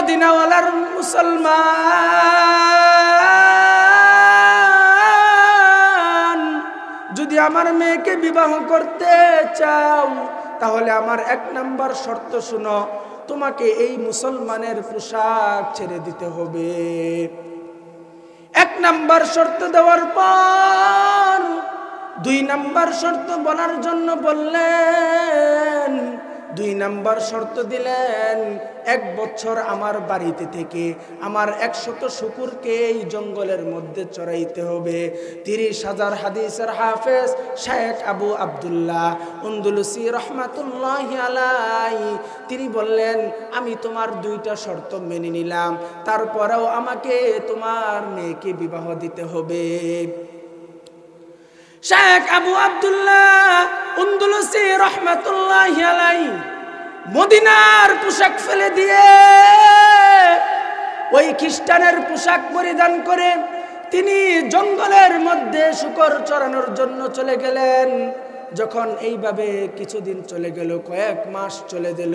মদিনাওয়ালার মুসলমান, যদি আমার মেয়েকে বিবাহ করতে চাও তাহলে আমার 1 নাম্বার শর্ত শুনো, তোমাকে এই মুসলমানের পোশাক ছেড়ে দিতে হবে। 1 নাম্বার শর্ত দেওয়ার পর 2 নাম্বার শর্ত বলার জন্য বললেন, 2 নাম্বার শর্ত দিলেন, 1 বছর আমার বাড়িতে থেকে আমার 100 শূকরকে এই জঙ্গলের মধ্যে চড়াইতে হবে। 30,000 হাদিসের হাফেজ শেখ আবু আব্দুল্লাহ আন্দলুসি রহমাতুল্লাহি আলাইহি তিনি বললেন, আমি তোমার 2টা শর্ত মেনে নিলাম, তারপরেও আমাকে তোমার মেয়েকে বিবাহ দিতে হবে। শেখ আবু আব্দুল্লাহ আন্দলুসি রহমাতুল্লাহি আলাইহি মদিনার পোশাক ফেলে দিয়ে ওই খ্রিস্টানের পোশাক পরিধান করে তিনি জঙ্গলের মধ্যে শূকর চরানোর জন্য চলে গেলেন। যখন এইভাবে কিছুদিন চলে গেল, কয়েক মাস চলে গেল,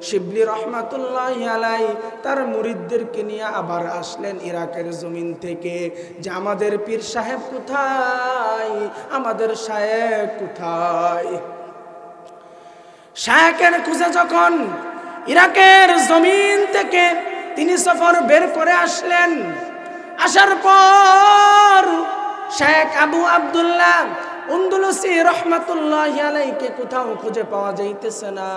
শিবলি রহমাতুল্লাহি আলাইহি তার মুরিদদেরকে নিয়ে আবার আসলেন ইরাকের জমিন থেকে, যে আমাদের পীর সাহেব কোথায়, আমাদের শায়েখ কোথায়। শায়েখের খুঁজে যখন ইরাকের জমিন থেকে তিনি সফর বের করে আসলেন, আসার পর শেখ আবু আব্দুল্লাহ আন্দলুসি রহমাতুল্লাহি আলাইহিকে কোথাও খুঁজে পাওয়া যাইতেছে না।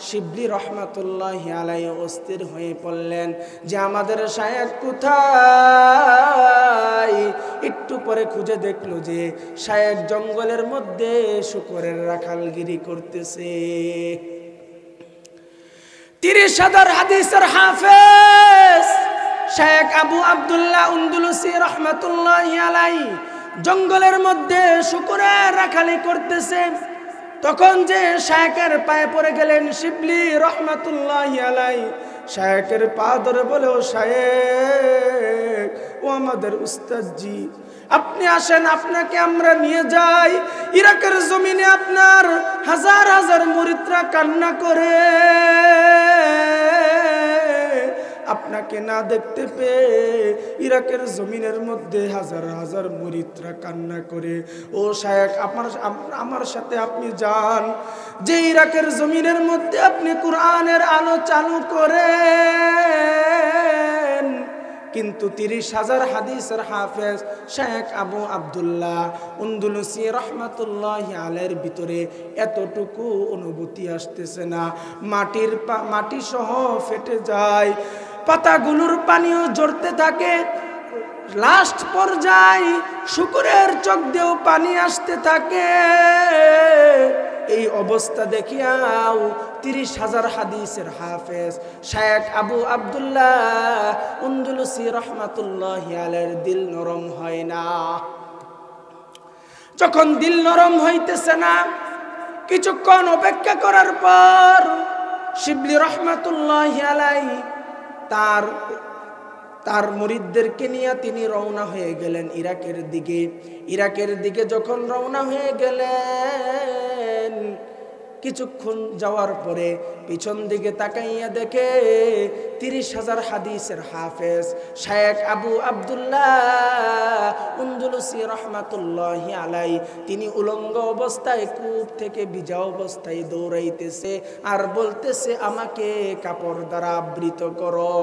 শিবলি রহমাতুল্লাহি আলাইহি অস্থির হয়ে পড়লেন যে আমাদের শায়েখ কোথায়। একটু পরে খুঁজে দেখলো যে শায়েখ জঙ্গলের মধ্যে শূকরের রাখালগিরি করতেছে। 30,000 হাদিসের হাফেজ শেখ আবু আব্দুল্লাহ আন্দলুসি রহমাতুল্লাহি আলাইহি জঙ্গলের মধ্যে শূকরের রাখালি করতেছে। তখন যে শায়েখের পায়ে পড়ে গেলেন শিবলি রহমাতুল্লাহি আলাইহি, শায়েখের পা ধরে বলে, ও শায়েখ, ও আমাদের উস্তাদজি, আপনি আসেন, আপনাকে আমরা নিয়ে যাই। ইরাকের জমিনে আপনার হাজার হাজার মুরিদরা কান্না করে, আপনাকে না দেখতে পেয়ে ইরাকের জমিনের মধ্যে হাজার হাজার মুরিদরা কান্না করে। ও শায়েখ, আমার সাথে আপনি যান, যে ইরাকের জমিনের মধ্যে আপনি কোরআনের আলো চালু করেন। কিন্তু 30,000 হাদিসের হাফেজ শেখ আবু আব্দুল্লাহ আন্দলুসি রহমাতুল্লাহি আলাইহির ভিতরে এতটুকু অনুভূতি আসতেছে না। মাটি সহ ফেটে যায়, পাতাগুলোর পানিও ঝরতে থাকে, লাস্ট পর্যায়ে শূকরের চোখ দিয়েও পানি আসতে থাকে। এই অবস্থা দেখিয়াও 30,000 হাদিসের হাফেজ শেখ আবু আব্দুল্লাহ আন্দলুসি রহমাতুল্লাহি আলাইহির দিল নরম হয় না। যখন দিল নরম হইতেছে না, কিছুক্ষণ অপেক্ষা করার পর শিবলি রহমাতুল্লাহি আলাইহি তার মুরিদদেরকে নিয়ে তিনি রওনা হয়ে গেলেন ইরাকের দিকে। ইরাকের দিকে যখন রওনা হয়ে গেলেন, কিছুক্ষণ যাওয়ার পরে পিছন দিকে তাকাইয়া দেখে 30,000 হাদিসের হাফেজ শেখ আবু আব্দুল্লাহ আন্দলুসি রহমাতুল্লাহি আলাইহি তিনি উলঙ্গ অবস্থায় কূপ থেকে ভিজা অবস্থায় দৌড়াইতেছে আর বলতেছে, আমাকে কাপড় দ্বারা আবৃত করো।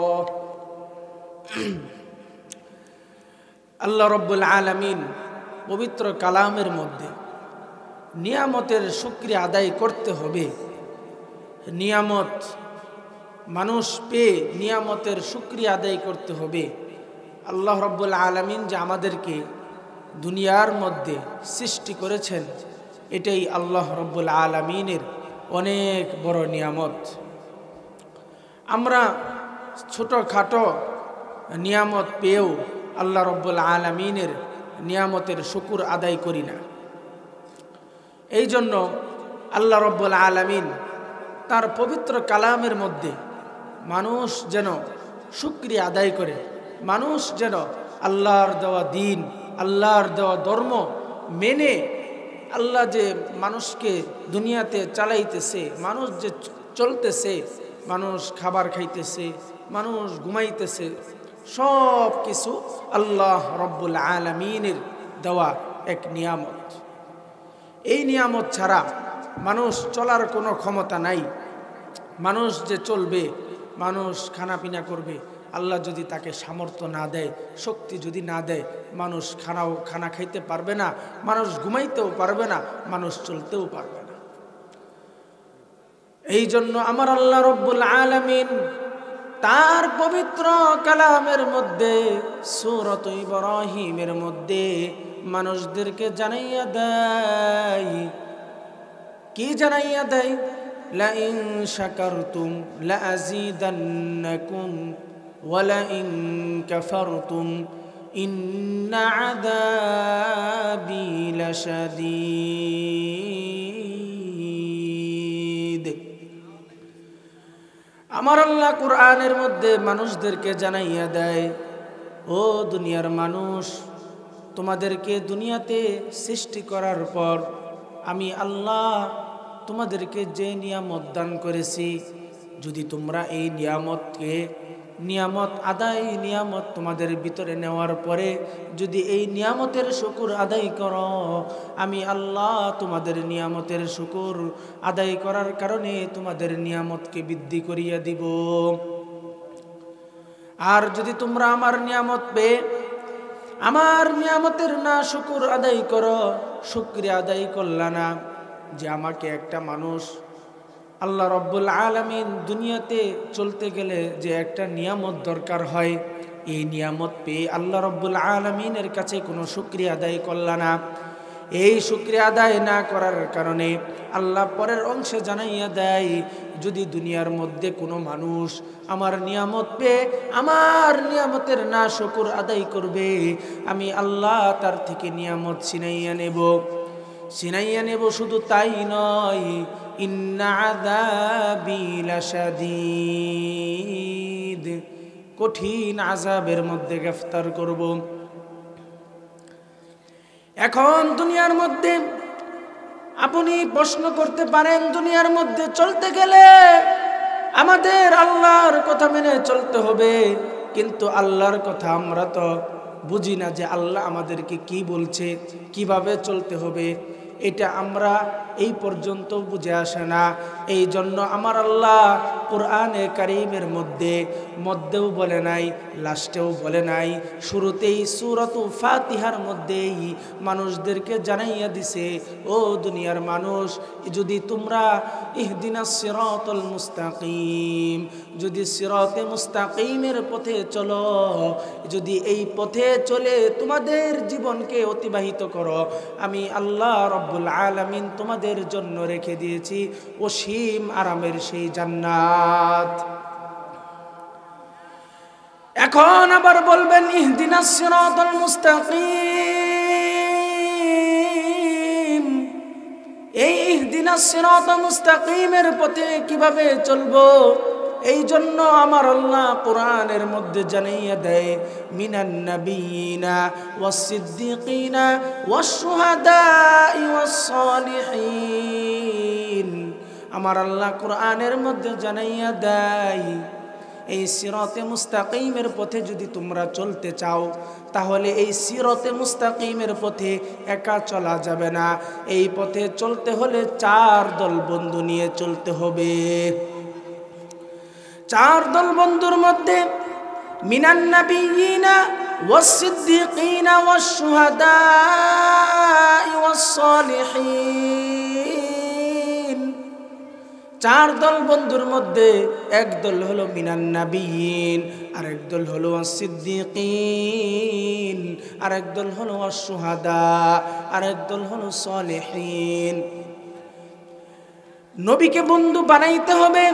আল্লাহ রাব্বুল আলামিন পবিত্র কালামের মধ্যে নিয়ামতের শুকরিয়া আদায় করতে হবে। নিয়ামত মানুষ পেয়ে নিয়ামতের শুকরিয়া আদায় করতে হবে। আল্লাহ রাব্বুল আলামিন যে আমাদেরকে দুনিয়ার মধ্যে সৃষ্টি করেছেন, এটাই আল্লাহ রাব্বুল আলামিনের অনেক বড় নিয়ামত। আমরা ছোটোখাটো নিয়ামত পেয়েও আল্লাহ রাব্বুল আলামিনের নিয়ামতের শুকর আদায় করি না। এই জন্য আল্লাহ রাব্বুল আলামিন তার পবিত্র কালামের মধ্যে মানুষ যেন শুকরিয়া আদায় করে, মানুষ যেন আল্লাহর দেওয়া দিন, আল্লাহর দেওয়া ধর্ম মেনে, আল্লাহ যে মানুষকে দুনিয়াতে চালাইতেছে, মানুষ যে চলতেছে, মানুষ খাবার খাইতেছে, মানুষ ঘুমাইতেছে, সব কিছু আল্লাহ রব্বুল আলামিনের দেওয়া এক নিয়ামত। এই নিয়ামত ছাড়া মানুষ চলার কোনো ক্ষমতা নাই। মানুষ যে চলবে, মানুষ খানাপিনা করবে, আল্লাহ যদি তাকে সামর্থ্য না দেয়, শক্তি যদি না দেয়, মানুষ খানা খাইতে পারবে না, মানুষ ঘুমাইতেও পারবে না, মানুষ চলতেও পারবে না। এই জন্য আমার আল্লাহ রব্বুল আলামিন তার পবিত্র কালামের মধ্যে সূরাত ইব্রাহিমের মধ্যে মানুষদেরকে জানাইয়া দেয়, কি জানাইয়া দেয়? লা ইন শাকারতুম লা আযীদান্নাকুম ওয়া লা ইন কাফারতুম ইন্না আযাবী লাশাদীদ। আমার আল্লাহ কুরআনের মধ্যে মানুষদেরকে জানাইয়া দেয়, ও দুনিয়ার মানুষ, তোমাদেরকে দুনিয়াতে সৃষ্টি করার পর আমি আল্লাহ তোমাদেরকে যে নিয়ামত দান করেছি, যদি তোমরা এই নিয়ামত আদায়, নিয়ামত তোমাদের ভিতরে নেওয়ার পরে যদি এই নিয়ামতের শুকর আদায় করো, আমি আল্লাহ তোমাদের নিয়ামতের শুকর আদায় করার কারণে তোমাদের নিয়ামতকে বৃদ্ধি করিয়া দিব। আর যদি তোমরা আমার নিয়ামত পেয়ে আমার নিয়ামতের না শুকর আদায় করো, শুকরিয়া আদায় করলা না, যে আমাকে একটা মানুষ আল্লাহ রব্বুল আলামিন দুনিয়াতে চলতে গেলে যে একটা নিয়ামত দরকার হয়, এই নিয়ামত পেয়ে আল্লাহ রব্বুল আলামিনের কাছে কোনো শুকরিয়া আদায় করলা না। এই শুকরিয়া আদায় না করার কারণে আল্লাহ পরের অংশে জানাইয়া দেয়, যদি দুনিয়ার মধ্যে কোনো মানুষ আমার নিয়ামত পেয়ে আমার নিয়ামতের না শুকর আদায় করবে, আমি আল্লাহ তার থেকে নিয়ামত ছিনাইয়া নেব। শুধু তাই নয়, ইন্না আযাবী লাশাদীদ, কঠিন আযাবের মধ্যে গ্রেফতার করব। এখন দুনিয়ার মধ্যে আপনি প্রশ্ন করতে পারেন, দুনিয়ার মধ্যে চলতে গেলে আমাদের আল্লাহর কথা মেনে চলতে হবে, কিন্তু আল্লাহর কথা আমরা তো বুঝি না যে আল্লাহ আমাদেরকে কি বলছে, কিভাবে চলতে হবে, এটা আমরা এই পর্যন্ত বুঝে আসে না। এই জন্য আমার আল্লাহ কুরআনে কারীমের মধ্যেও বলে নাই, লাস্টেও বলে নাই, শুরুতেই সূরাতু ফাতিহার মধ্যেই মানুষদেরকে জানাইয়া দিছে, ও দুনিয়ার মানুষ, যদি তোমরা ইহদিনাস সিরাতাল মুস্তাকিম, যদি সিরাতে মুস্তাকিমের পথে চলো, যদি এই পথে চলে তোমাদের জীবনকে অতিবাহিত করো, আমি আল্লাহ রব্বুল আলামিন তোমাদের জন্য রেখে দিয়েছি অসীম আরামের সেই জান্নাত। এখন আবার বলবেন ইহদিনাস সিরাতাল মুস্তাকিম, এই ইহদিনাস সিরাতাল মুস্তাকিমের পথে কিভাবে চলবো? এই জন্য আমার আল্লাহ কোরআনের মধ্যে জানাইয়া দেয়, মিনান নাবিয়িনা ওয়াস সিদ্দিকিনা ওয়াস শুহাদাই ওয়াস সালিহিন। আমার আল্লাহ কোরআনের মধ্যে জানাইয়া দেয়, এই সিরাতে মুস্তাকিমের পথে যদি তোমরা চলতে চাও, তাহলে এই সিরাতে মুস্তাকিমের পথে একা চলা যাবে না, এই পথে চলতে হলে 4 দল বন্ধু নিয়ে চলতে হবে। 4 দল বন্ধুর মধ্যে মিনান নাবিয়িনা ওয়াস সিদ্দিকিনা ওয়াস শুহাদাই ওয়াস সালিহিন। 4 দল বন্ধুর মধ্যে এক দল হলো মিনান নাবিয়িন, আরেক দল হলো ওয়াস সিদ্দিকিন, আরেক দল হলো ওয়াস শুহাদা, আরেক দল হলো সালিহিন। নবীকে বন্ধু বানাইতে হবে,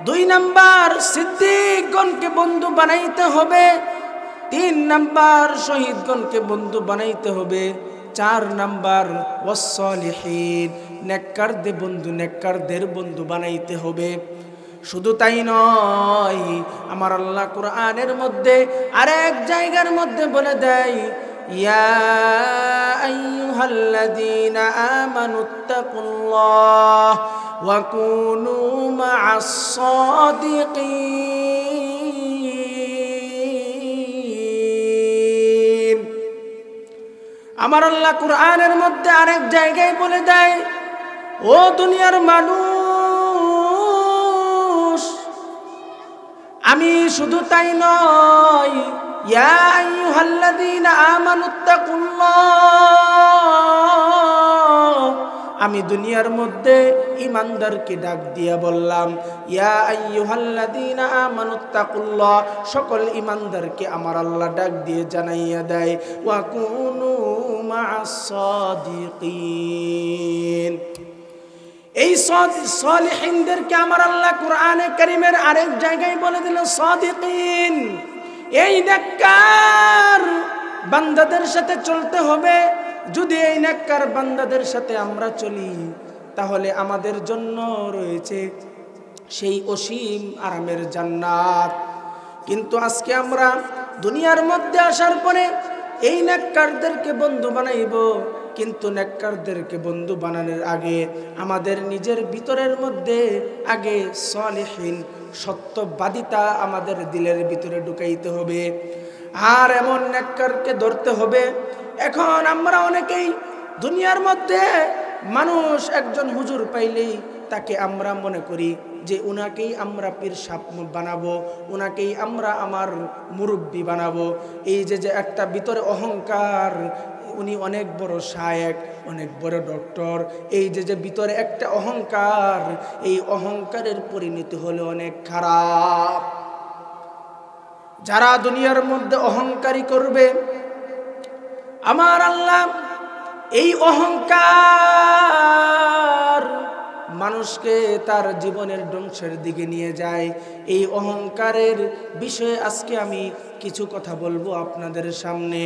2 নাম্বার সিদ্দিকগণকে বন্ধু বানাইতে হবে, 3 নাম্বার শহীদগণকে বন্ধু বানাইতে হবে, 4 নাম্বার ওয়াস সালিহিন, নেককারদের বন্ধু বানাইতে হবে। শুধু তাই নয়, আমার আল্লাহ কোরআনের মধ্যে আরেক জায়গার মধ্যে বলে দেয়, ইয়া আইয়ুহাল্লাযীনা আমানুত্তাকুল্লাহ ওয়া কুনু মা'আস সাদিকিন। আমার আল্লাহ কুরআনের মধ্যে আরেক জায়গায় বলে দেয়, ও দুনিয়ার মানুষ, আমি শুধু তাই নয়, ইয়া আইয়ুহাল্লাযীনা আমানুত্তাকুল্লাহ, আমি দুনিয়ার মধ্যে ঈমানদারকে ডাক দিয়ে বললাম, ইয়া আইয়ুহাল্লাযীনা আমানুত্তাকুল্লাহ, সকল ঈমানদারকে আমার আল্লাহ ডাক দিয়ে জানাইয়া দেয়, ওয়া কুনু মা'আস সাদিকিন। এই সালিহিনদেরকে আমার আল্লাহ কুরআনে কারীমের আরেক জায়গায় বলে দিল সাদিকিন। এই নেককার বান্দাদের সাথে চলতে হবে। যদি এই নেককার বান্দাদের সাথে আমরা চলি, তাহলে আমাদের জন্য রয়েছে সেই অসীম আরামের জান্নাত। কিন্তু আজকে আমরা দুনিয়ার মধ্যে আসার পরে এই নেককারদেরকে বন্ধু বানাইব, কিন্তু নেককারদেরকে বন্ধু বানানোর আগে আমাদের নিজের ভিতরের মধ্যে আগে সালিহিন সত্যবাদিতা আমাদের দিলের ভিতরে ঢুকাইতে হবে। আর এমন নেককারকে ধরতে হবে। এখন আমরা অনেকেই দুনিয়ার মধ্যে মানুষ একজন হুজুর পাইলেই তাকে আমরা মনে করি যে উনাকেই আমরা পীর সাহেব বানাবো, উনাকেই আমরা আমার মুরব্বি বানাবো। এই যে একটা ভিতরে অহংকার, উনি অনেক বড় শায়েক, অনেক বড় ডক্টর, এই যে ভিতরে একটা অহংকার, এই অহংকারের পরিণতি হলো অনেক খারাপ। যারা দুনিয়ার মধ্যে অহংকারী করবে, আমার আল্লাহ এই অহংকার মানুষকে তার জীবনের ধ্বংসের দিকে নিয়ে যায়। এই অহংকারের বিষয়ে আজকে আমি কিছু কথা বলবো আপনাদের সামনে।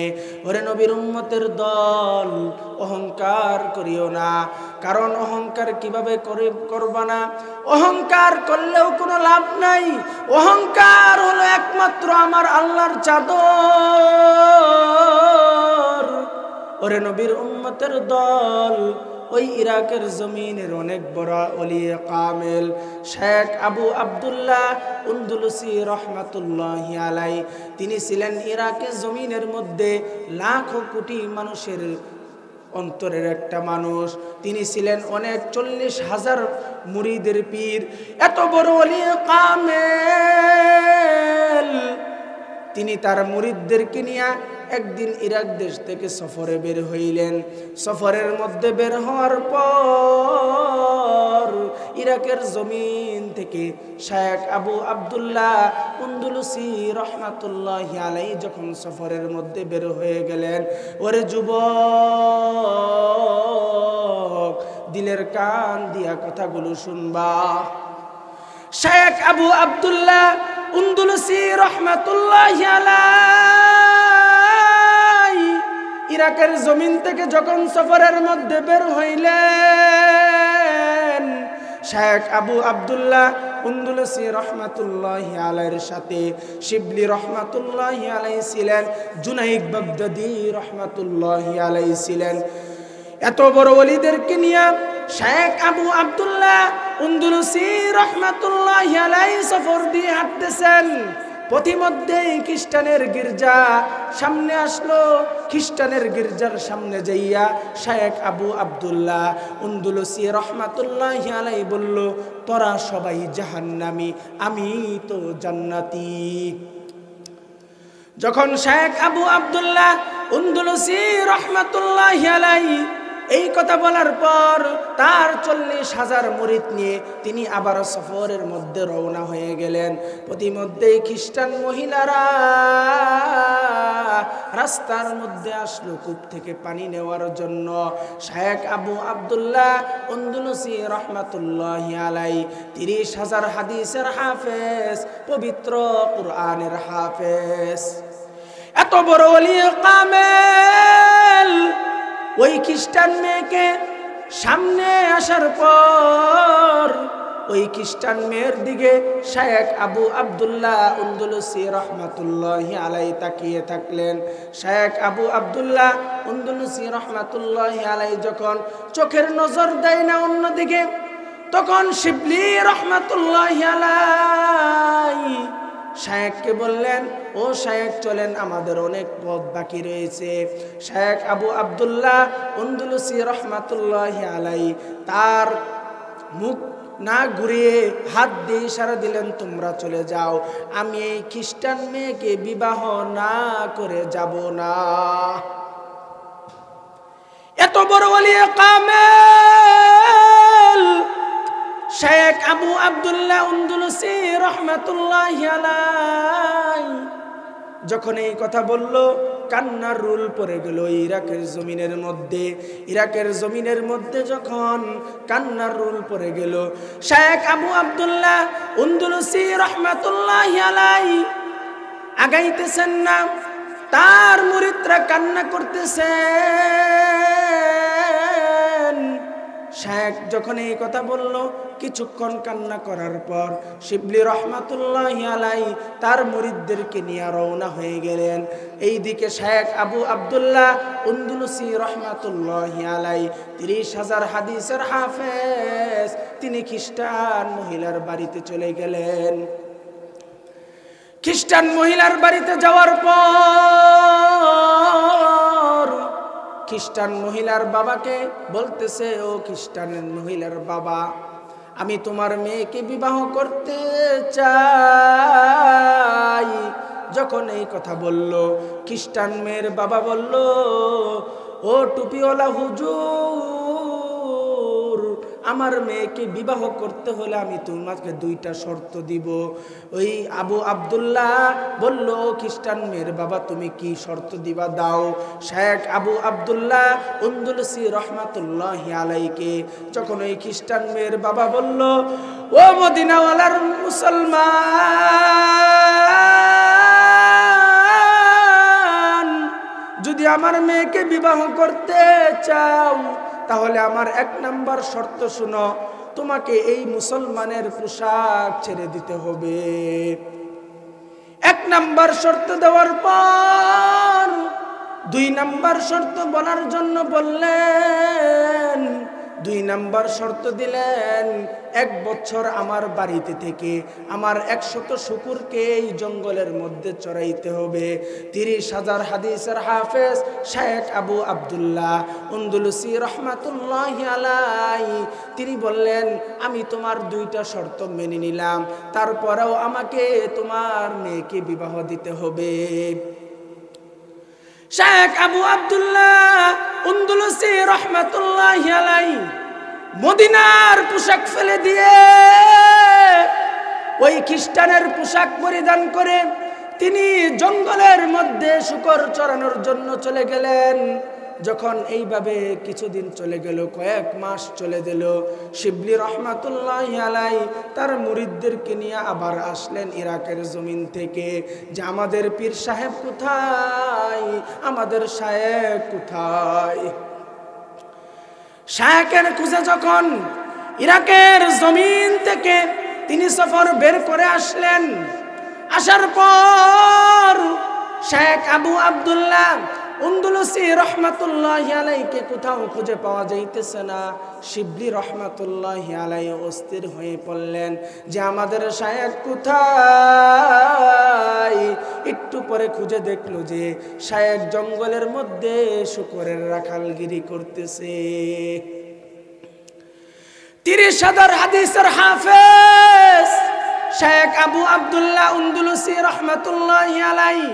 ওরে নবীর উম্মতের দল, অহংকার করিও না। কারণ অহংকার কিভাবে করবা না? অহংকার করলেও কোনো লাভ নাই। অহংকার হলো একমাত্র আমার আল্লাহর চাদর। ওরে নবীর উম্মতের দল, ওই ইরাকের জমিনের অনেক বড় ওলিয়ে কামেল শেখ আবু আব্দুল্লাহ উন্দুলুসি রহমাতুল্লাহি আলাইহি, তিনি ছিলেন ইরাকের জমিনের মধ্যে লাখো কোটি মানুষের অন্তরের একটা মানুষ। তিনি ছিলেন অনেক 40,000 মুরিদের পীর। এত বড় ওলিয়ে কামেল, তিনি তার মুরিদদেরকে নিয়ে একদিন ইরাক দেশ থেকে সফরে বের হইলেন। সফরের মধ্যে বের হওয়ার পর ইরাকের জমিন থেকে শেখ আবু আব্দুল্লাহ উন্দুলুসি রহমাতুল্লাহি আলাইহি যখন সফরের মধ্যে বের হয়ে গেলেন, ওরে যুবক, দিলের কান দিয়া কথাগুলো শুনবা। শেখ আবু আব্দুল্লাহ উন্দুলুসি রহমাতুল্লাহি আলাইহি ইরাকের জমিন থেকে যখন সফরের মধ্যে বের হইলেন, শেখ আবু আব্দুল্লাহ উন্দুলুসি রহমাতুল্লাহি আলাইহির সাথে শিবলি রহমাতুল্লাহি আলাইহি ছিলেন, জুনাইদ বাগদাদি রহমাতুল্লাহি আলাইহি ছিলেন। এত বড় ওলিদেরকে নিয়ে শেখ আবু আব্দুল্লাহ উন্দুলুসি রহমাতুল্লাহি আলাইহি সফর দিয়ে হাঁটতেছেন। পথিমধ্যেই খ্রিস্টানের গির্জা সামনে আসলো। খ্রিস্টানের গির্জার সামনে যাইয়া শেখ আবু আব্দুল্লাহ উন্দুলুসি রহমাতুল্লাহি আলাইহি বলল, তোরা সবাই জাহান্নামী, আমি তো জান্নাতি। যখন শেখ আবু আব্দুল্লাহ উন্দুলুসি রহমাতুল্লাহি আলাইহি এই কথা বলার পর তার 40,000 মুরিদ নিয়ে তিনি আবার সফরের মধ্যে রওনা হয়ে গেলেন। প্রতিমধ্যেই খ্রিস্টান মহিলারা রাস্তার মধ্যে আসলো কূপ থেকে পানি নেওয়ার জন্য। শেখ আবু আব্দুল্লাহ উন্দুলুসি রহমাতুল্লাহি আলাইহি 30,000 হাদিসের হাফেজ, পবিত্র কুরআনের হাফেজ, এত বড় ওলি কামেল। ওই খ্রিস্টান মেয়েকে সামনে আসার পর ওই খ্রিস্টান মেয়ের দিকে শেখ আবু আব্দুল্লাহ উন্দুলুসি রহমাতুল্লাহি আলাইহি তাকিয়ে থাকলেন। শেখ আবু আব্দুল্লাহ উন্দুলুসি রহমাতুল্লাহি আলাইহি যখন চোখের নজর দেয় না অন্যদিকে, তখন শিবলি রহমাতুল্লাহি আলাইহি শায়েখকে বললেন, ও শায়েখ চলেন, আমাদের অনেক পথ বাকি রয়েছে। শায়েখ আবু আব্দুল্লাহ আন্দলুসি রহমাতুল্লাহি আলাইহি তার মুখ না ঘুরিয়ে হাত দিয়ে ইশারা দিলেন, তোমরা চলে যাও, আমি এই খ্রিস্টান মেয়েকে বিবাহ না করে যাব না। এত বড় ওলিয়ে কামেল শায়েখ আবু আব্দুল্লাহ আন্দলুসি রহমাতুল্লাহি আলাইহি যখন এই কথা বলল, কান্নার রুল পড়ে গেল ইরাকের জমিনের মধ্যে। ইরাকের জমিনের মধ্যে যখন কান্নার রুল পড়ে গেল, শায়েখ আবু আব্দুল্লাহ আন্দলুসি রহমাতুল্লাহি আলাইহি আগাইতেছেন না, তার মুরিদরা কান্না করতেছেন। শায়েখ যখন এই কথা বলল, কিছুক্ষণ কান্না করার পর শিবলি রহমাতুল্লাহি আলাইহি তার মুরিদদেরকে নিয়ে রওনা হয়ে গেলেন। এইদিকে শায়েখ আবু আব্দুল্লাহ আন্দলুসি রহমাতুল্লাহি আলাইহি 30,000 হাদিসের হাফেজ, তিনি খ্রিস্টান মহিলার বাড়িতে চলে গেলেন। খ্রিস্টান মহিলার বাড়িতে যাওয়ার পর খ্রিস্টান মহিলার বাবাকে বলতেছে, ও খ্রিস্টান মহিলার বাবা, আমি তোমার মেয়েকে বিবাহ করতে চাই। যখন এই কথা বলল, খ্রিস্টান মেয়ের বাবা বলল, ও টুপিওয়ালা হুজুর, আমার মেয়েকে বিবাহ করতে হলে আমি তোমাকে 2টা শর্ত দিব। ওই আবু আব্দুল্লাহ বলল, খ্রিস্টান মেয়ের বাবা, তুমি কি শর্ত দিবা দাও। শায়েখ আবু আব্দুল্লাহ আন্দলুসি রহমাতুল্লাহি আলাইহিকে যখন ওই খ্রিস্টান মেয়ের বাবা বলল, ও মদিনাওয়ালার মুসলমান, যদি আমার মেয়েকে বিবাহ করতে চাও তাহলে আমার 1 নাম্বার শর্ত শুনো, তোমাকে এই মুসলমানের পোশাক ছেড়ে দিতে হবে। 1 নাম্বার শর্ত দেওয়ার পর 2 নাম্বার শর্ত বলার জন্য বললেন। 2 নাম্বার শর্ত দিলেন, 1 বছর আমার বাড়িতে থেকে আমার 100 শুকুরকে এই জঙ্গলের মধ্যে চড়াইতে হবে। 30,000 হাদিসের হাফেজ শায়েখ আবু আব্দুল্লাহ আন্দলুসি রহমাতুল্লাহি আলাইহি তিনি বললেন, আমি তোমার 2টা শর্ত মেনে নিলাম, তারপরেও আমাকে তোমার মেয়েকে বিবাহ দিতে হবে। শায়েখ আবু আব্দুল্লাহ আন্দলুসি রহমাতুল্লাহি আলাইহি মদিনার পোশাক ফেলে দিয়ে ওই খ্রিস্টানের পোশাক পরিধান করে তিনি জঙ্গলের মধ্যে শূকর চরানোর জন্য চলে গেলেন। যখন এইভাবে কিছুদিন চলে গেল, কয়েক মাস চলে গেল, শিবলি রহমাতুল্লাহি আলাইহি তার মুরিদদেরকে নিয়ে আবার আসলেন ইরাকের জমিন থেকে, যে আমাদের পীর সাহেব কোথায়, আমাদের শায়েখ কোথায়। শায়েখের খুঁজে যখন ইরাকের জমিন থেকে তিনি সফর বের করে আসলেন, আসার পর শায়েখ আবু আব্দুল্লাহ আন্দলুসি রহমাতুল্লাহি আলাইহিকে কোথাও খুঁজে পাওয়া যাইতেছে না। শিবলি রহমাতুল্লাহি আলাইহি অস্থির হয়ে পড়লেন যে আমাদের শায়েখ কোথায়। একটু পরে খুঁজে দেখলো যে শায়েখ জঙ্গলের মধ্যে শূকরের রাখালগিরি করতেছে। 30,000 হাদিসের হাফেজ শায়েখ আবু আব্দুল্লাহ আন্দলুসি রহমাতুল্লাহি আলাইহি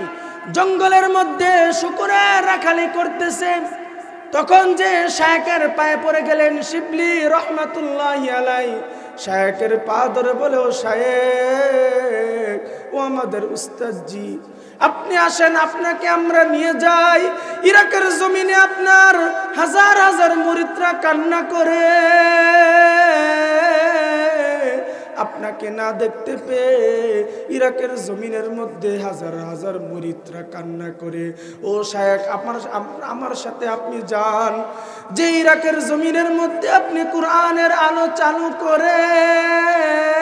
জঙ্গলের মধ্যে শূকরের রাখালি করতেছে। তখন যে শায়েখের পায়ে পড়ে গেলেন শিবলি রহমাতুল্লাহি আলাইহি, শায়েখের পা ধরে বলে, ও শায়েখ, ও আমাদের উস্তাদজি, আপনি আসেন, আপনাকে আমরা নিয়ে যাই। ইরাকের জমিনে আপনার হাজার হাজার মুরিদরা কান্না করে, আপনাকে না দেখতে পেয়ে ইরাকের জমিনের মধ্যে হাজার হাজার মুরিদরা কান্না করে। ও শায়েখ, আমার সাথে আপনি যান, যে ইরাকের জমিনের মধ্যে আপনি কোরআনের আলো চালু করেন।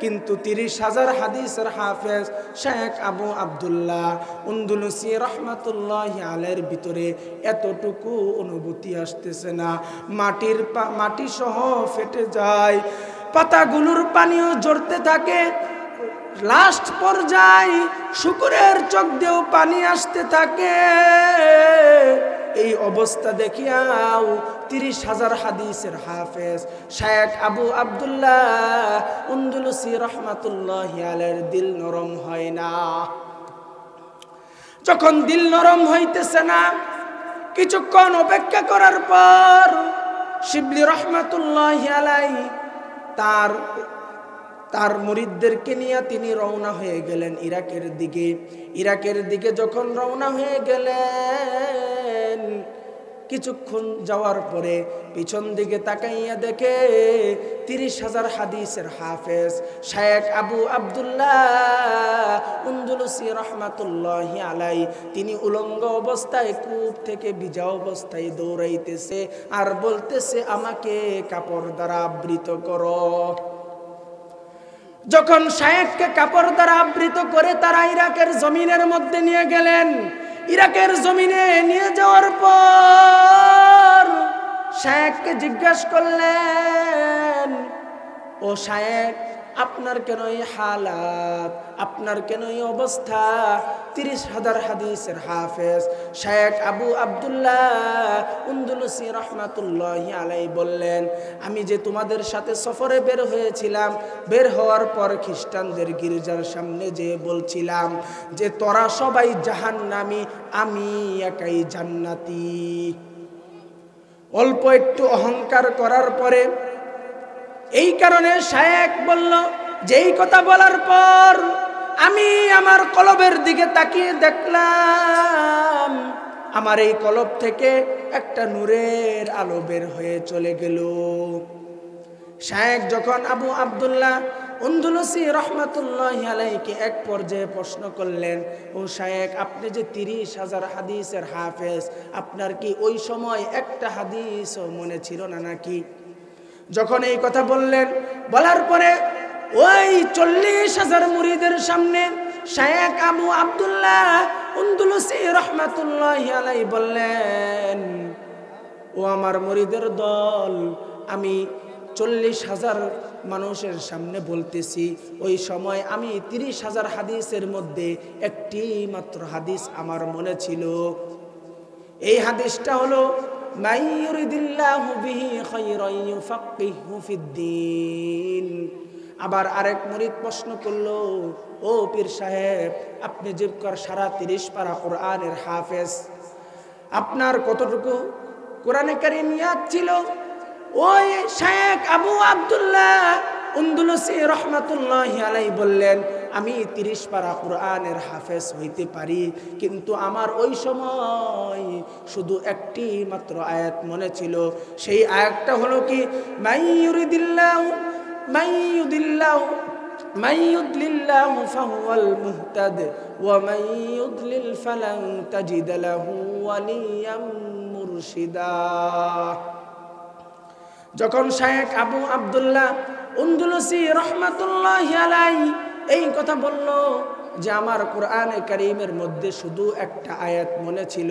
কিন্তু 30,000 হাদিসের হাফেজ শায়েখ আবু আব্দুল্লাহ আন্দলুসি রহমাতুল্লাহি আলাইহির ভিতরে এতটুকু অনুভূতি আসতেছে না। মাটি সহ ফেটে যায়, পাতাগুলোর পানিও ঝরতে থাকে, লাস্ট পর্যায়ে শুকরের চোখ দিয়েও পানি আসতে থাকে। এই অবস্থা দেখিয়াও 30,000 হাদিসের হাফেজ শায়েখ আবু আব্দুল্লাহ আন্দলুসি রহমাতুল্লাহি আলাইহির দিল নরম হয় না। যখন দিল নরম হইতেছে না, কিছুক্ষণ অপেক্ষা করার পর শিবলি রহমাতুল্লাহি আলাইহি তার মুরিদদেরকে নিয়ে তিনি রওনা হয়ে গেলেন ইরাকের দিকে। ইরাকের দিকে যখন রওনা হয়ে গেলেন, কিছুক্ষণ যাওয়ার পরে পিছন দিকে তাকাইয়া দেখে 30,000 হাদিসের হাফেজ শায়েখ আবু আব্দুল্লাহ আন্দলুসি রহমাতুল্লাহি আলাইহি তিনি উলঙ্গ অবস্থায় কূপ থেকে ভিজা অবস্থায় দৌড়াইতেছে আর বলতেছে, আমাকে কাপড় দ্বারা আবৃত করো। যখন শায়েখকে কাপড় দ্বারা আবৃত করে তারা ইরাকের জমিনের মধ্যে নিয়ে গেলেন। ইরাকের জমিনে নিয়ে যাওয়ার পর শায়েখকে জিজ্ঞাসা করলেন, ও শায়েখ, আপনার কেন এই হালাত, আপনার কেন এই অবস্থা? 30,000 হাদিসের হাফেজ শায়েখ আবু আব্দুল্লাহ আন্দলুসি রহমাতুল্লাহি আলাইহি বললেন, আমি যে তোমাদের সাথে সফরে বের হয়েছিলাম, বের হওয়ার পর খ্রিস্টানদের গির্জার সামনে যে বলছিলাম যে তোরা সবাই জাহান্নামী, আমি একাই জান্নাতি। অল্প একটু অহংকার করার পরে এই কারণে শায়েখ বলল যে এই কথা বলার পর আমি আমার কলবের দিকে তাকিয়ে দেখলাম, আমার এই কলব থেকে একটা নূরের আলো বের হয়ে চলে গেল। শায়েখ যখন আবু আব্দুল্লাহ আন্দলুসি রহমাতুল্লাহি আলাইহিকে এক পর্যায়ে প্রশ্ন করলেন, ও শায়েখ, আপনি যে 30,000 হাদিসের হাফেজ, আপনার কি ওই সময় একটা হাদিসও মনে ছিল না নাকি? যখন এই কথা বললেন, বলার পরে ওই 40,000 মুরিদের সামনে শায়েখ আবু আব্দুল্লাহ আন্দলুসি রহমাতুল্লাহি আলাইহি বললেন, ও আমার মুরিদের দল, আমি 40,000 মানুষের সামনে বলতেছি, ওই সময় আমি 30,000 হাদিসের মধ্যে একটি মাত্র হাদিস আমার মনে ছিল। এই হাদিসটা হলো মান ইউরিদিল্লাহু বিহি খায়রান ইউফাক্কিহু ফিদ্দীন। আবার আরেক মুরিদ প্রশ্ন করলো, ও পীর সাহেব, আপনি যে সারা 30 পারা কোরআনের হাফেজ, আপনার কতটুকু কোরআনে কারীম ইয়াদ ছিল? ওই শায়েখ আবু আব্দুল্লাহ আন্দলুসি রহমাতুল্লাহি আলাইহি বললেন, আমি 30 পারা কোরআনের হাফেজ হইতে পারি, কিন্তু আমার ওই সময় শুধু একটি মাত্র আয়াত মনে ছিল। সেই আয়াতটা হলো কি, মান ইউদ্লিল্লাহু ফাহুয়াল মুহতাদ ওয়া মান ইউদ্লিল ফালান তাজিদ লাহু ওয়ালিয়াম মুরশিদা। যখন শায়েখ আবু আব্দুল্লাহ আন্দলুসি রহমাতুল্লাহি আলাইহি এই কথা বলল যে আমার কোরআনে কারীমের মধ্যে শুধু একটা আয়াত মনে ছিল,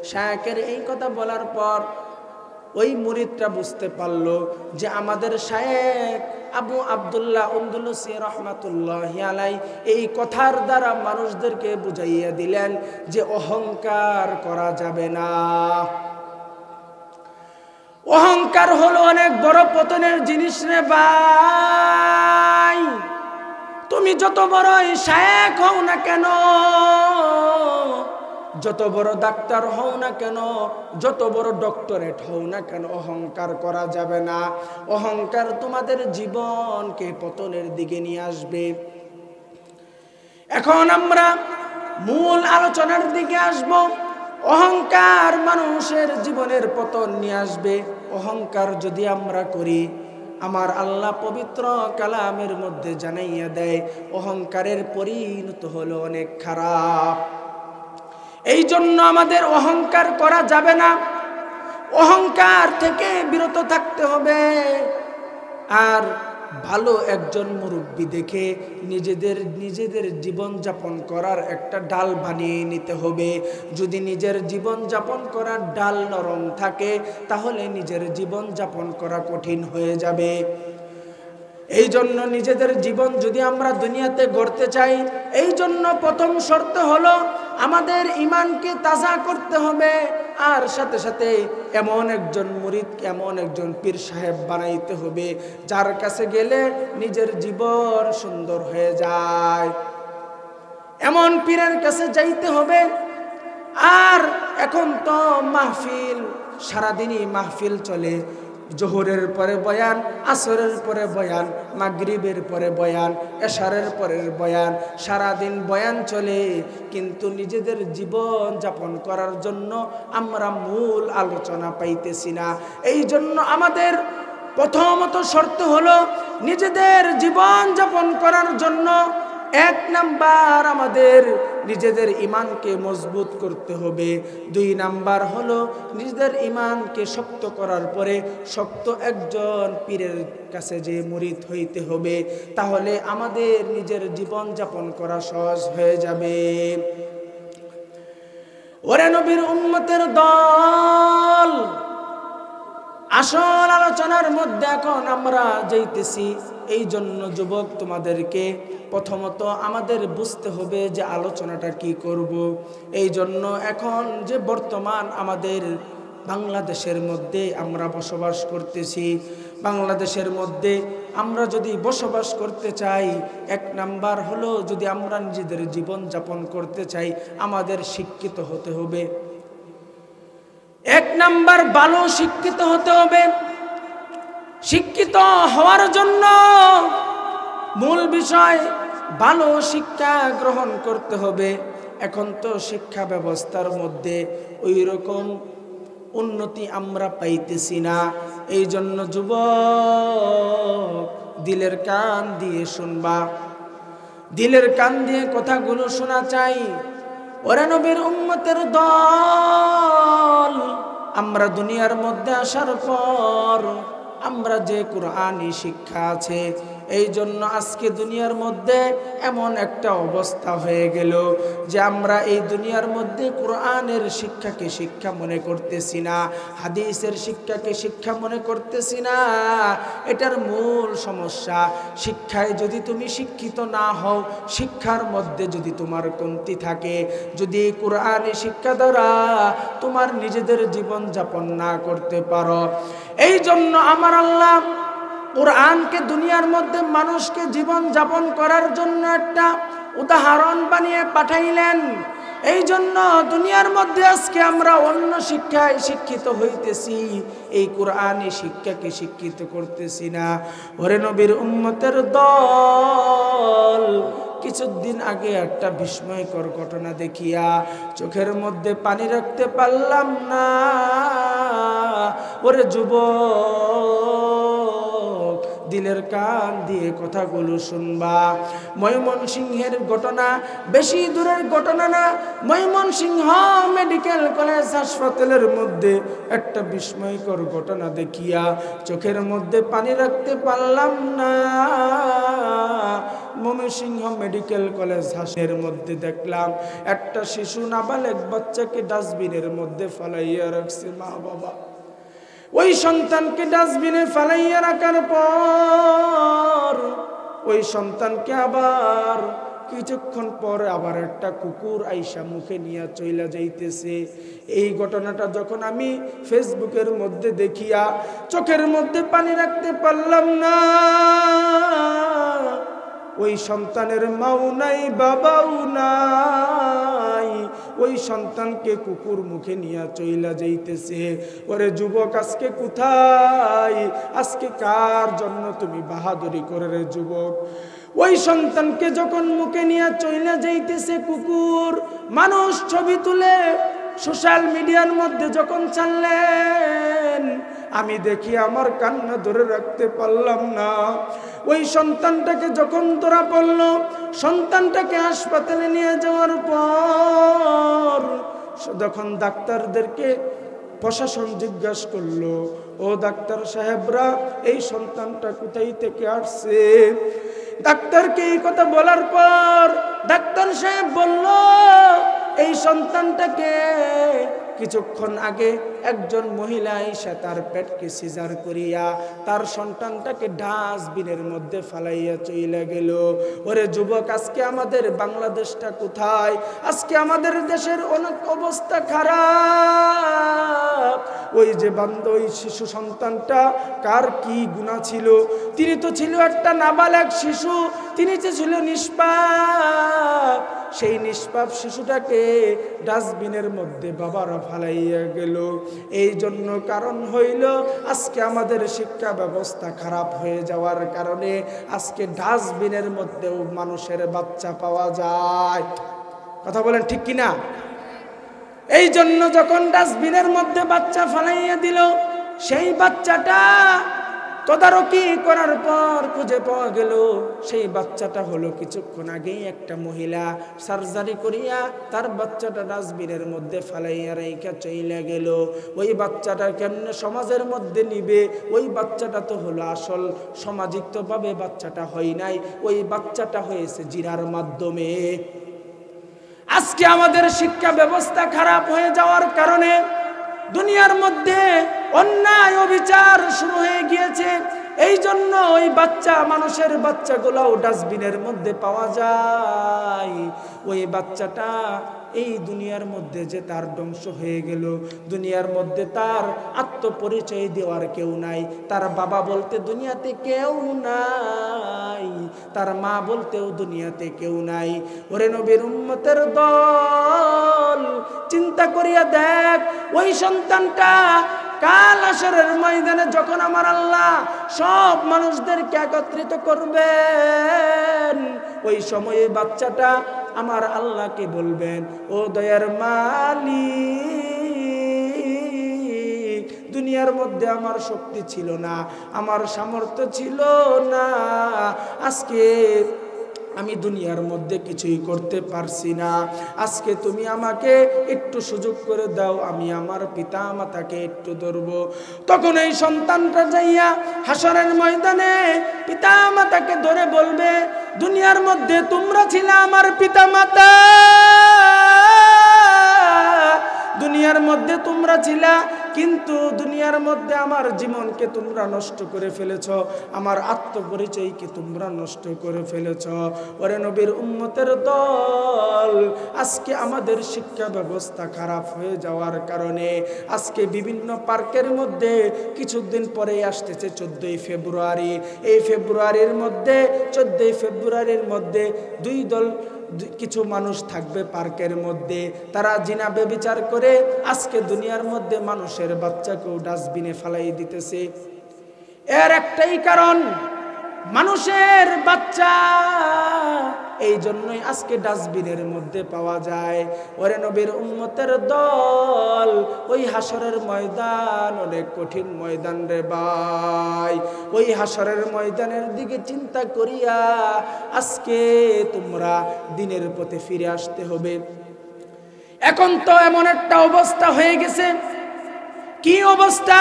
শায়েখের এই কথা বলার পর ওই মুরিদটা বুঝতে পারল যে আমাদের শায়েখ আবু আব্দুল্লাহ আন্দলুসি রহমাতুল্লাহি আলাইহি এই কথার দ্বারা মানুষদেরকে বুঝাইয়া দিলেন যে অহংকার করা যাবে না। অহংকার হলো অনেক বড় পতনের জিনিস রে ভাই। তুমি যত বড়ই শায়েখ হও না কেন, যত বড় ডাক্তার হও না কেন, যত বড় ডক্টরেট হও না কেন, অহংকার করা যাবে না। অহংকার তোমাদের জীবনকে পতনের দিকে নিয়ে আসবে। এখন আমরা মূল আলোচনার দিকে আসব। অহংকার মানুষের জীবনের পতন নিয়ে আসবে। অহংকার যদি আমরা করি, আমার আল্লাহ পবিত্র কালামের মধ্যে জানাইয়া দেয় অহংকারের পরিণত হলো অনেক খারাপ। এই জন্য আমাদের অহংকার করা যাবে না, অহংকার থেকে বিরত থাকতে হবে। আর ভালো একজন মুরব্বী দেখে নিজেদের জীবন যাপন করার একটা ডাল বানিয়ে নিতে হবে। যদি নিজের জীবন যাপন করার ডাল নরম থাকে, তাহলে নিজের জীবন যাপন করা কঠিন হয়ে যাবে। এই জন্য নিজেদের জীবন যদি আমরা দুনিয়াতে গড়তে চাই, এই জন্য প্রথম শর্ত হলো আমাদের ঈমানকে তাজা করতে হবে, আর সাথে সাথে এমন একজন মুরিদ, এমন একজন পীর সাহেব বানাইতে হবে যার কাছে গেলে নিজের জীবন সুন্দর হয়ে যায়। এমন পীরের কাছে যাইতে হবে। আর এখন তো মাহফিল, সারাদিনই মাহফিল চলে, জোহরের পরে বয়ান, আসরের পরে বয়ান, মাগরিবের পরে বয়ান, এশারের পরে বয়ান, সারাদিন বয়ান চলে, কিন্তু নিজেদের জীবন যাপন করার জন্য আমরা মূল আলোচনা পাইতেছি না। এই জন্য আমাদের প্রথমত শর্ত হলো নিজেদের জীবন যাপন করার জন্য এক নাম্বার আমাদের নিজেদের ঈমানকে মজবুত করতে হবে। দুই নাম্বার হলো নিজেদের ঈমানকে শক্ত করার পরে শক্ত একজন পীরের কাছে যে মুরিদ হইতে হবে, তাহলে আমাদের নিজের জীবন যাপন করা সহজ হয়ে যাবে। ওরে নবীর উম্মতের দল, আসল আলোচনার মধ্যে এখন আমরা যাইতেছি। এই জন্য যুবক, তোমাদেরকে প্রথমত আমাদের বুঝতে হবে যে আলোচনাটা কি করব। এই জন্য এখন যে বর্তমান আমাদের বাংলাদেশের মধ্যে আমরা বসবাস করতেছি, বাংলাদেশের মধ্যে আমরা যদি বসবাস করতে চাই, এক নাম্বার হলো যদি আমরা নিজেদের জীবন যাপন করতে চাই, আমাদের শিক্ষিত হতে হবে। এক নাম্বার ভালো শিক্ষিত হতে হবে। শিক্ষিত হওয়ার জন্য মূল বিষয় ভালো শিক্ষা গ্রহণ করতে হবে। এখন তো শিক্ষা ব্যবস্থার মধ্যে ওই রকম উন্নতি আমরা পাইতেছি না। এই জন্য যুবক, দিলের কান দিয়ে শুনবা, দিলের কান দিয়ে কথাগুলো শোনা চাই। ওরে নবীর উম্মতের দল, আমরা দুনিয়ার মধ্যে আসার পর আমরা যে কোরআনী শিক্ষা আছে, এই জন্য আজকে দুনিয়ার মধ্যে এমন একটা অবস্থা হয়ে গেল যে আমরা এই দুনিয়ার মধ্যে কোরআনের শিক্ষাকে শিক্ষা মনে করতেছি না, হাদিসের শিক্ষাকে শিক্ষা মনে করতেছি না। এটার মূল সমস্যা, শিক্ষায় যদি তুমি শিক্ষিত না হও, শিক্ষার মধ্যে যদি তোমার কমতি থাকে, যদি কোরআনী শিক্ষা দ্বারা তোমার নিজেদের জীবন যাপন না করতে পারো, এই জন্য আমার আল্লাহ কোরআনকে দুনিয়ার মধ্যে মানুষকে জীবন যাপন করার জন্য একটা উদাহরণ বানিয়ে পাঠাইলেন। এই জন্য দুনিয়ার মধ্যে আজকে আমরা অন্য শিক্ষায় শিক্ষিত হইতেছি, এই কোরআনী শিক্ষাকে শিক্ষিত করতেছি না। ওরে নবীর উম্মতের দল, কিছুদিন আগে একটা বিস্ময়কর ঘটনা দেখিয়া চোখের মধ্যে পানি রাখতে পারলাম না। ওরে যুবক, দিলের কান দিয়ে কথাগুলো শুনবা। ময়মনসিংহের ঘটনা বেশি দূরের ঘটনা না। ময়মনসিংহ মেডিকেল কলেজ হাসপাতালের মধ্যে একটা বিস্ময়কর ঘটনা দেখিয়া চোখের মধ্যে পানি রাখতে পারলাম না। ময়মনসিংহ মেডিকেল কলেজ হাসপাতালের মধ্যে দেখলাম একটা শিশু নাবালেগ বাচ্চাকে ডাস্টবিনের মধ্যে ফালাইয়া রাখছে মা বাবা। ওই সন্তানকে ডাস্টবিনে ফালাইয়া রাখার পর ওই সন্তানকে আবার কিছুক্ষণ পর আবার একটা কুকুর আইসা মুখে নিয়ে চইলা যাইতেছে। এই ঘটনাটা যখন আমি ফেসবুকের মধ্যে দেখিয়া চোখের মধ্যে পানি রাখতে পারলাম না। ওই সন্তানের মাও নাই, বাবাও নাই, ওই সন্তানকে কুকুর মুখে নিয়ে চইলা যাইতেছে। ওরে যুবক, আজকে কোথায়, আজকে কার জন্য তুমি বাহাদুরি করে রে যুবক? ওই সন্তানকে যখন মুখে নিয়ে চইলা যাইতেছে কুকুর, মানুষ ছবি তুলে সোশ্যাল মিডিয়ার মধ্যে যখন ছাড়লেন, আমি দেখি আমার কান্না ধরে রাখতে পারলাম না। ওই সন্তানটাকে যখন ধরা পড়ল, সন্তানটাকে হাসপাতালে নিয়ে যাওয়ার পর যখন ডাক্তারদেরকে প্রশাসন জিজ্ঞাসা করলো, ও ডাক্তার সাহেবরা, এই সন্তানটা কোথায় থেকে আসছে? ডাক্তারকে এই কথা বলার পর ডাক্তার সাহেব বলল, এই সন্তানটাকে কিছুক্ষণ আগে একজন মহিলা এসে তার পেটকে সিজার করিয়া তার সন্তানটাকে ডাস্টবিনের মধ্যে ফালাইয়া চলে গেল। ওরে যুবক, আজকে আমাদের বাংলাদেশটা কোথায়? আজকে আমাদের দেশের অনেক অবস্থা খারাপ। ওই যে ওই শিশু সন্তানটা কার কি গুনাহ ছিল? তিনি তো ছিল একটা নাবালক শিশু, তিনি যে ছিল নিষ্পাপ। সেই নিষ্পাপ শিশুটাকে ডাস্টবিনের মধ্যে বাবারা ফালাইয়া গেল। এই জন্য কারণ হইল আজকে আমাদের শিক্ষা ব্যবস্থা খারাপ হয়ে যাওয়ার কারণে আজকে ডাস্টবিনের মধ্যেও মানুষের বাচ্চা পাওয়া যায়। কথা বলেন ঠিক কিনা? এই জন্য যখন ডাস্টবিনের মধ্যে বাচ্চা ফালাইয়া দিল, সেই বাচ্চাটা তদারকি করার পর খুঁজে পাওয়া গেল সেই বাচ্চাটা হলো কিছুক্ষণ আগেই একটা মহিলা সার্জারি করিয়া তার বাচ্চাটা ডাস্টবিনের মধ্যে ফালাইয়া রেখে চলে গেল। ওই বাচ্চাটা কেমনে সমাজের মধ্যে নিবে? ওই বাচ্চাটা তো হলো আসল সামাজিকভাবে বাচ্চাটা হয় নাই, ওই বাচ্চাটা হয়েছে জিনার মাধ্যমে। আজকে আমাদের শিক্ষা ব্যবস্থা খারাপ হয়ে যাওয়ার কারণে দুনিয়ার মধ্যে অন্যায় অবিচার শুরু হয়ে গিয়েছে। এই জন্য ওই বাচ্চা মানুষের বাচ্চাগুলোও ডাস্টবিনের মধ্যে পাওয়া যায়। ওই বাচ্চাটা এই দুনিয়ার মধ্যে যে তার ধ্বংস হয়ে গেল, দুনিয়ার মধ্যে তার আত্মপরিচয় দেওয়ার কেউ নাই, তার বাবা বলতে দুনিয়াতে কেউ নাই, তার মা বলতেও দুনিয়াতে কেউ নাই। ওরে নবীর উম্মতের দল, চিন্তা করিয়া দেখ ওই সন্তানটা কাল হাশরের ময়দানে যখন আমার আল্লাহ সব মানুষদেরকে একত্রিত করবেন, ওই সময়ে বাচ্চাটা আমার আল্লাহকে বলবেন, ও দয়ার মালিক, দুনিয়ার মধ্যে আমার শক্তি ছিল না, আমার সামর্থ্য ছিল না, আজকে আমি দুনিয়ার মধ্যে কিছুই করতে পারছি না, আজকে তুমি আমাকে একটু সুযোগ করে দাও, আমি আমার পিতা মাতাকে একটু ধরবো। তখন এই সন্তানটা যাইয়া হাশরের ময়দানে পিতা মাতাকে ধরে বলবে, দুনিয়ার মধ্যে তোমরা ছিলে আমার পিতা মাতা, দুনিয়ার মধ্যে তোমরা ছিলা, কিন্তু দুনিয়ার মধ্যে আমার জীবনকে তোমরা নষ্ট করে ফেলেছ, আমার আত্মপরিচয়কে তোমরা নষ্ট করে ফেলেছ। ওরে নবীর উম্মতের দল, আজকে আমাদের শিক্ষা ব্যবস্থা খারাপ হয়ে যাওয়ার কারণে আজকে বিভিন্ন পার্কের মধ্যে কিছুদিন পরে আসতেছে 14ই ফেব্রুয়ারি। এই ফেব্রুয়ারির মধ্যে 14ই ফেব্রুয়ারির মধ্যে দুই দল কিছু মানুষ থাকবে পার্কের মধ্যে, তারা জিনা ব্যভিচার করে আজকে দুনিয়ার মধ্যে মানুষের বাচ্চাকেও ডাস্টবিনে ফালাই দিতেছে। এর একটাই কারণ, মানুষের বাচ্চা, এই জন্যই আজকে ডাস্টবিনের মধ্যে পাওয়া যায়। ওরে নবীর উম্মতের দল, ওই হাশরের ময়দান অনেক কঠিন ময়দান রে ভাই। ওই হাশরের ময়দানের দিকে চিন্তা করিয়া আজকে তোমরা দিনের পথে ফিরে আসতে হবে। এখন তো এমন একটা অবস্থা হয়ে গেছে, কি অবস্থা?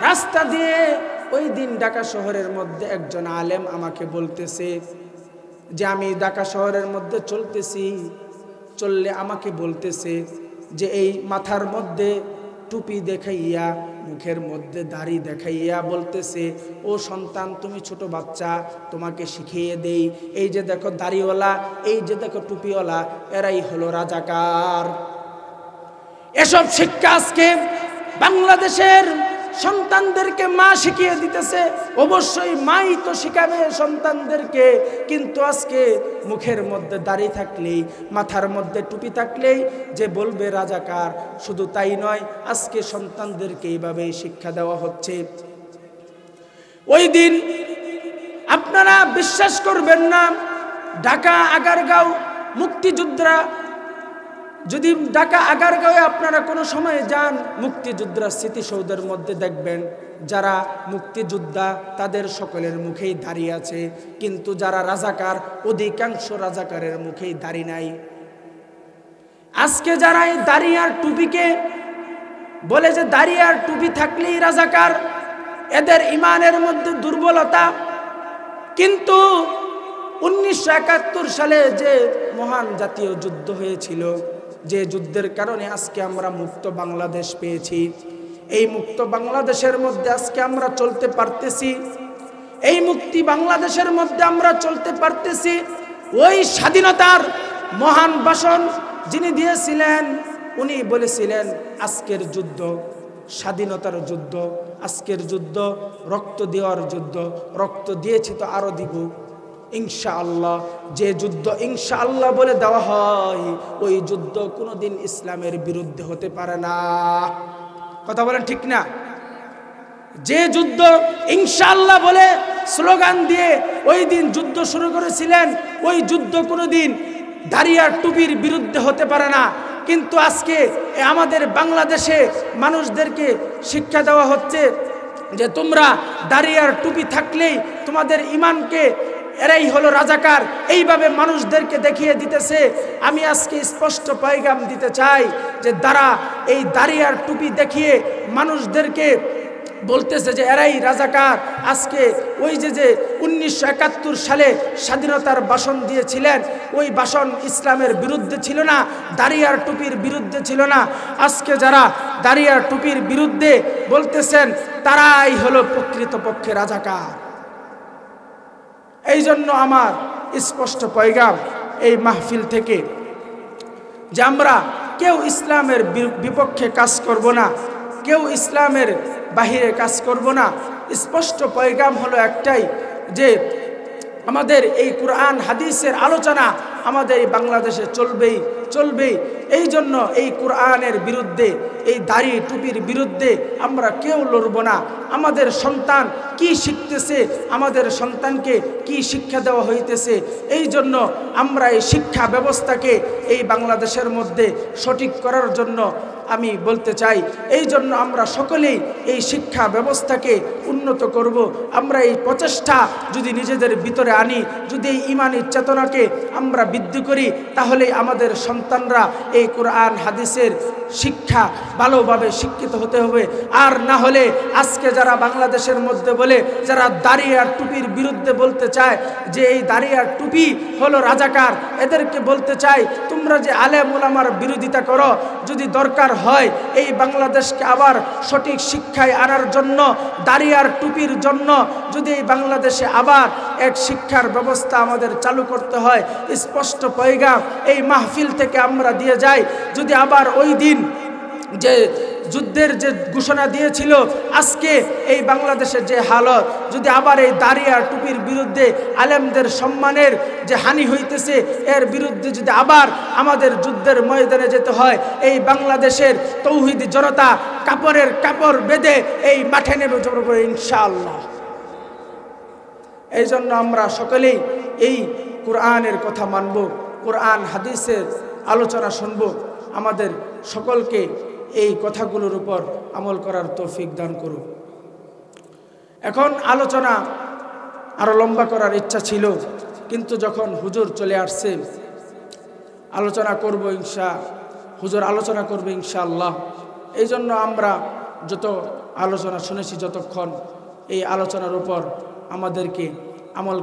রাস্তা দিয়ে ওই দিন ঢাকা শহরের মধ্যে একজন আলেম আমাকে বলতেছে যে আমি ঢাকা শহরের মধ্যে চলতেছি, চললে আমাকে বলতেছে যে এই মাথার মধ্যে টুপি দেখাইয়া, মুখের মধ্যে দাড়ি দেখাইয়া বলতেছে, ও সন্তান তুমি ছোট বাচ্চা, তোমাকে শিখিয়ে দেই, এই যে দেখো দাড়িওয়ালা, এই যে দেখো টুপিওয়ালা, এরাই হলো রাজাকার। এসব শিক্ষা আজকে বাংলাদেশের সন্তানদেরকে মা শিখিয়ে দিতেছে। অবশ্যই মাই তো শিখাবে সন্তানদেরকে, কিন্তু আজকে মুখের মধ্যে দাড়ি থাকলেই, মাথার মধ্যে টুপি থাকলেই যে বলবে রাজাকার। শুধু তাই নয়, আজকে সন্তানদেরকে এইভাবে শিক্ষা দেওয়া হচ্ছে। ওই দিন আপনারা বিশ্বাস করবেন না, ঢাকা আগারগাঁও মুক্তিযোদ্ধারা, যদি ঢাকা আগারগাঁওয়ে আপনারা কোনো সময় যান, মুক্তিযোদ্ধারা স্মৃতিসৌধের মধ্যে দেখবেন যারা মুক্তিযোদ্ধা তাদের সকলের মুখেই দাড়ি আছে, কিন্তু যারা রাজাকার অধিকাংশ রাজাকারের মুখেই দাড়ি নাই। আজকে যারা এই দাড়ি আর টুপিকে বলে যে দাড়ি আর টুপি থাকলেই রাজাকার, এদের ইমানের মধ্যে দুর্বলতা। কিন্তু 1971 সালে যে মহান জাতীয় যুদ্ধ হয়েছিল, যে যুদ্ধের কারণে আজকে আমরা মুক্ত বাংলাদেশ পেয়েছি। এই মুক্ত বাংলাদেশের মধ্যে আজকে আমরা চলতে পারতেছি, এই মুক্তি বাংলাদেশের মধ্যে আমরা চলতে পারতেছি। ওই স্বাধীনতার মহান ভাষণ যিনি দিয়েছিলেন, উনি বলেছিলেন আজকের যুদ্ধ স্বাধীনতার যুদ্ধ, আজকের যুদ্ধ রক্ত দেওয়ার যুদ্ধ, রক্ত দিয়েছি তো আরো দিব ইনশাআল্লাহ। যে যুদ্ধ ইনশাআল্লাহ বলে দেওয়া হয়, ওই যুদ্ধ কোনোদিন ইসলামের বিরুদ্ধে হতে পারে না। কথা বলেন ঠিক না? যে যুদ্ধ ইনশাআল্লাহ বলে স্লোগান দিয়ে ওই দিন যুদ্ধ শুরু করেছিলেন, ওই যুদ্ধ কোনোদিন দাড়ি আর টুপির বিরুদ্ধে হতে পারে না। কিন্তু আজকে আমাদের বাংলাদেশে মানুষদেরকে শিক্ষা দেওয়া হচ্ছে যে তোমরা দাড়ি আর টুপি থাকলেই তোমাদের ইমানকে, এরাই হলো রাজাকার, এইভাবে মানুষদেরকে দেখিয়ে দিতেছে। আমি আজকে স্পষ্ট পয়গাম দিতে চাই যে এই দাড়ি আর টুপি দেখিয়ে মানুষদেরকে বলতেছে যে এরাই রাজাকার। আজকে ওই যে 1971 সালে স্বাধীনতার ভাষণ দিয়েছিলেন, ওই ভাষণ ইসলামের বিরুদ্ধে ছিল না, দাড়ি আর টুপির বিরুদ্ধে ছিল না। আজকে যারা দাড়ি আর টুপির বিরুদ্ধে বলতেছেন, তারাই হলো প্রকৃতপক্ষে রাজাকার। এই জন্য আমার স্পষ্ট পয়গাম এই মাহফিল থেকে যে আমরা কেউ ইসলামের বিপক্ষে কাজ করব না, কেউ ইসলামের বাহিরে কাজ করব না। স্পষ্ট পয়গাম হলো একটাই যে আমাদের এই কুরআন হাদিসের আলোচনা আমাদের এই বাংলাদেশে চলবেই। এই জন্য এই কুরআনের বিরুদ্ধে, এই দাড়ি টুপির বিরুদ্ধে আমরা কেউ লড়ব না। আমাদের সন্তান কি শিখতেছে, আমাদের সন্তানকে কি শিক্ষা দেওয়া হইতেছে, এই জন্য আমরা এই শিক্ষা ব্যবস্থাকে এই বাংলাদেশের মধ্যে সঠিক করার জন্য আমি বলতে চাই, এই জন্য আমরা সকলেই এই শিক্ষা ব্যবস্থাকে উন্নত করব। আমরা এই প্রচেষ্টা যদি নিজেদের ভিতরে আনি, যদি এই ইমানি চেতনাকে আমরা বৃদ্ধি করি, তাহলে আমাদের সন্তানরা এই কুরআন হাদিসের শিক্ষা ভালোভাবে শিক্ষিত হতে হবে। আর না হলে আজকে যারা বাংলাদেশের মধ্যে বলে, যারা দাড়ি আর টুপির বিরুদ্ধে বলতে চায় যে এই দাড়ি আর টুপি হলো রাজাকার, এদেরকে বলতে চাই তোমরা যে আলেম ওলামার বিরোধিতা করো, যদি দরকার হয় এই বাংলাদেশকে আবার সঠিক শিক্ষায় আনার জন্য, দাড়ি আর টুপির জন্য যদি এই বাংলাদেশে আবার এক শিক্ষার ব্যবস্থা আমাদের চালু করতে হয়, স্পষ্ট পয়গাম এই মাহফিল থেকে আমরা দিয়ে যাই। যদি আবার ওই দিন যে যুদ্ধের যে ঘোষণা দিয়েছিল, আজকে এই বাংলাদেশের যে হালত, যদি আবার এই দাড়ি আর টুপির বিরুদ্ধে আলেমদের সম্মানের যে হানি হইতেছে, এর বিরুদ্ধে যদি আবার আমাদের যুদ্ধের ময়দানে যেতে হয়, এই বাংলাদেশের তৌহিদি জনতা কাপড়ের কাপড় বেঁধে এই মাঠে নেমে যাবো ইনশাআল্লাহ। এই জন্য আমরা সকলেই এই কুরআনের কথা মানব, কুরআন হাদিসের আলোচনা শুনব। আমাদের সকলকে এই কথাগুলোর উপর আমল করার তৌফিক দান করুন। এখন আলোচনা আরো লম্বা করার ইচ্ছা ছিল, কিন্তু যখন হুজুর চলে আসছে আলোচনা করব হুজুর আলোচনা করবে ইনশাআল্লাহ। এই জন্য আমরা যত আলোচনা শুনেছি, যতক্ষণ এই আলোচনার উপর আমাদেরকে আমল